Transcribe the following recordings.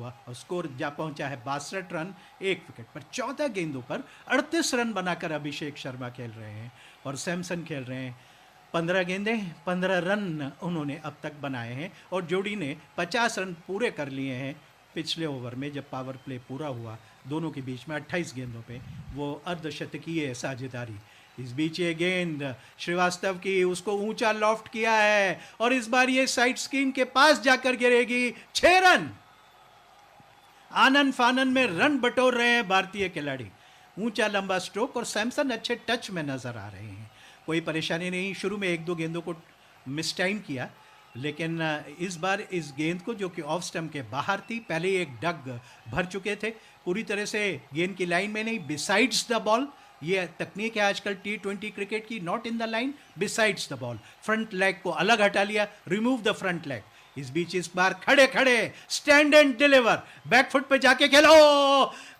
हुआ और स्कोर जा पहुंचा है 62 रन 1 विकेट पर। 14 गेंदों पर 38 रन बनाकर अभिषेक शर्मा खेल रहे हैं और सैमसन खेल रहे हैं 15 गेंदें 15 रन उन्होंने अब तक बनाए हैं और जोड़ी ने 50 रन पूरे कर लिए हैं पिछले ओवर में जब पावर प्ले पूरा हुआ दोनों के बीच में 28 गेंदों पे वो अर्धशतकीय साझेदारी। इस बीच ये गेंद श्रीवास्तव की, उसको ऊंचा लॉफ्ट किया है और इस बार ये साइड स्क्रीन के पास जाकर गिरेगी। 6 रन, आनन फानन में रन बटोर रहे हैं भारतीय खिलाड़ी। ऊंचा लंबा स्ट्रोक और सैमसन अच्छे टच में नजर आ रहे हैं, कोई परेशानी नहीं। शुरू में 1-2 गेंदों को मिस टाइम किया लेकिन इस बार इस गेंद को जो कि ऑफ स्टंप के बाहर थी, पहले ही एक डग भर चुके थे, पूरी तरह से गेंद की लाइन में नहीं, बिसाइड्स द बॉल। ये तकनीक है आजकल T20 क्रिकेट की, not in the line, besides the ball. Front leg को अलग हटा लिया, रिमूव द फ्रंट लेग। इस बीच इस बार खड़े खड़े स्टैंड एंड डिलीवर, बैकफुट पे जाके खेलो।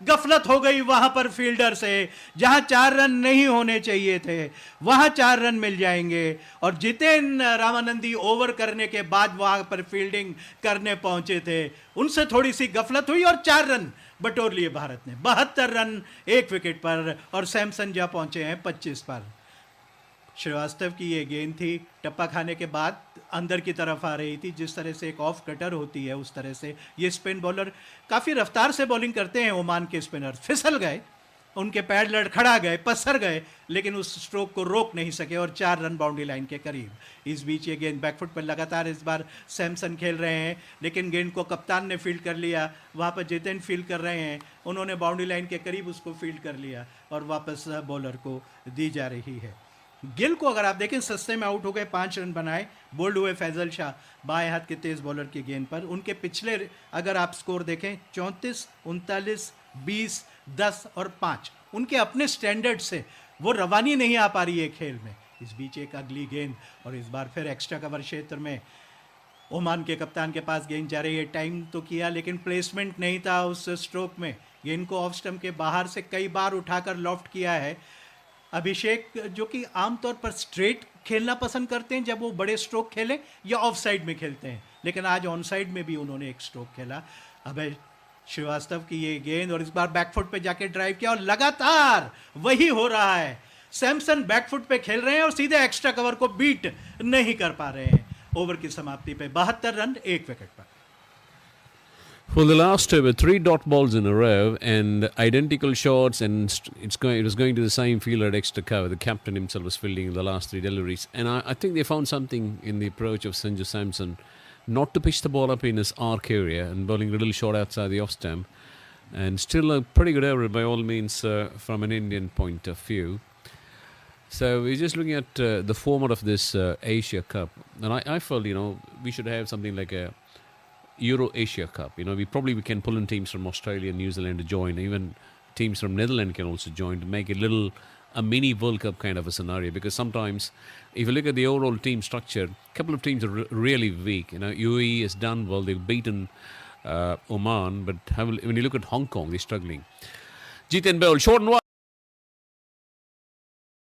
गफलत हो गई वहां पर फील्डर से, जहां 4 रन नहीं होने चाहिए थे वहां 4 रन मिल जाएंगे। और जितेन रामानंदी ओवर करने के बाद वहां पर फील्डिंग करने पहुंचे थे, उनसे थोड़ी सी गफलत हुई और 4 रन बटोर लिए भारत ने। 72 रन 1 विकेट पर और सैमसन जा पहुंचे हैं 25 पर। श्रीवास्तव की ये गेंद थी, टप्पा खाने के बाद अंदर की तरफ आ रही थी, जिस तरह से एक ऑफ कटर होती है उस तरह से ये स्पिन बॉलर काफ़ी रफ्तार से बॉलिंग करते हैं। ओमान के स्पिनर फिसल गए, उनके पैर लड़खड़ा गए, पसर गए, लेकिन उस स्ट्रोक को रोक नहीं सके और 4 रन बाउंड्री लाइन के करीब। इस बीच ये गेंद बैकफुट पर लगातार इस बार सैमसन खेल रहे हैं, लेकिन गेंद को कप्तान ने फील्ड कर लिया। वहाँ पर जितेन फील्ड कर रहे हैं, उन्होंने बाउंड्री लाइन के करीब उसको फील्ड कर लिया और वापस बॉलर को दी जा रही है। गिल को अगर आप देखें सस्ते में आउट हो गए, 5 रन बनाए, बोल्ड हुए फैजल शाह बाएं हाथ के तेज बॉलर की गेंद पर। उनके पिछले अगर आप स्कोर देखें 34, 39, 20, 10 और 5, उनके अपने स्टैंडर्ड से वो रवानी नहीं आ पा रही है खेल में। इस बीच एक अगली गेंद और इस बार फिर एक्स्ट्रा कवर क्षेत्र में ओमान के कप्तान के पास गेंद जा रही है। टाइम तो किया लेकिन प्लेसमेंट नहीं था उस स्ट्रोक में। गेंद को ऑफ स्टंप के बाहर से कई बार उठाकर लॉफ्ट किया है। अभिषेक जो कि आमतौर पर स्ट्रेट खेलना पसंद करते हैं जब वो बड़े स्ट्रोक खेलें या ऑफ साइड में खेलते हैं, लेकिन आज ऑन साइड में भी उन्होंने एक स्ट्रोक खेला। अभय श्रीवास्तव की ये गेंद और इस बार बैकफुट पे जाके ड्राइव किया और लगातार वही हो रहा है। सैमसन बैकफुट पे खेल रहे हैं और सीधे एक्स्ट्रा कवर को बीट नहीं कर पा रहे हैं। ओवर की समाप्ति पे 72 रन 1 विकेट पर। For the last over, 3 dot balls in a row and identical shots, and it was going to the same fielder at extra cover. The captain himself was fielding in the last 3 deliveries, and I think they found something in the approach of Sanju Samson, not to pitch the ball up in his arc area and bowling a little short outside the off stump, and still a pretty good over by all means from an Indian point of view. So we're just looking at the format of this Asia Cup, and I felt we should have something like a Euro Asia Cup. We can pull in teams from Australia and New Zealand to join. Even teams from Netherlands can also join to make a mini World Cup kind of a scenario. Because sometimes, if you look at the overall team structure, a couple of teams are really weak. UAE has done well; they've beaten Oman, but when you look at Hong Kong, they're struggling. Jiten Bell, short and wide.